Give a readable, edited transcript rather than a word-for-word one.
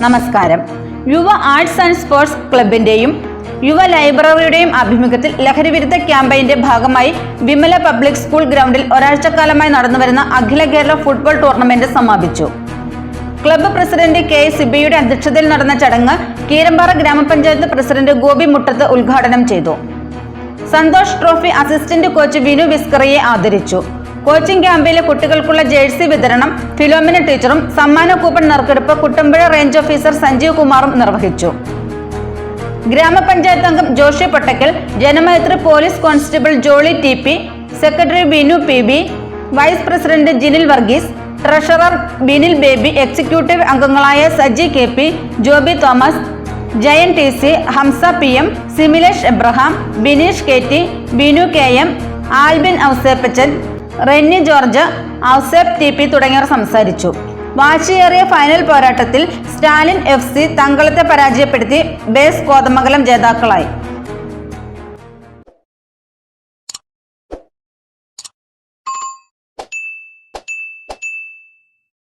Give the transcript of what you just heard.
നമസ്കാരം. യുവ arts and sports ക്ലബിന്റെയും യുവ ലൈബ്രറിയുടെയും ആഭിമുഖ്യത്തിൽ ലഹരിവിരുദ്ധ ക്യാമ്പയിന്റെ ഭാഗമായി വിമല പബ്ലിക് സ്കൂൾ ഗ്രൗണ്ടിൽ ഒരാഴ്ചക്കാലമായി നടന്നുവരുന്ന അഖില കേരള ഫുട്ബോൾ ടൂർണമെന്റ് സമാപിച്ചു. ക്ലബ്ബ് പ്രസിഡന്റ് കെ സിബിയുടെ അധ്യക്ഷതയിൽ നടന്ന ചടങ്ങ് കീരമ്പാറ ഗ്രാമപഞ്ചായത്ത് പ്രസിഡന്റ് ഗോപി മുട്ടത്ത് ഉദ്ഘാടനം ചെയ്തു. Santosh trophy assistant coach Vinu വിസ്കറിയെ ആദരിച്ചു. കോച്ചിംഗ് ക്യാമ്പിലെ കുട്ടികൾക്കുള്ള ജേഴ്സി വിതരണം ഫിലോമിന ടീച്ചറും സമ്മാന കൂപ്പൺ നറുക്കെടുപ്പ് കുട്ടമ്പുഴ റേഞ്ച് ഓഫീസർ സഞ്ജീവ് കുമാറും നിർവഹിച്ചു. ഗ്രാമപഞ്ചായത്ത് അംഗം Joshi Pottakkal, Janamaithri police constable Jolly T P, secretary Binu P B, vice president Jinil Varghese, treasurer Binil Baby, executive അംഗങ്ങളായ Saji K P, Joby Thomas, Jayan T C, Hamsa P M, Similesh Abraham, Bineesh K T, Binu K M, Albin Ouseppachan, Renny George, Ouseph T P തുടങ്ങിയവർ സംസാരിച്ചു. വാശിയേറിയ ഫൈനൽ പോരാട്ടത്തിൽ സ്റ്റാലിൻ FC തങ്കളത്തെ പരാജയപ്പെടുത്തി ബേസ് കോതമംഗലം ജേതാക്കളായി.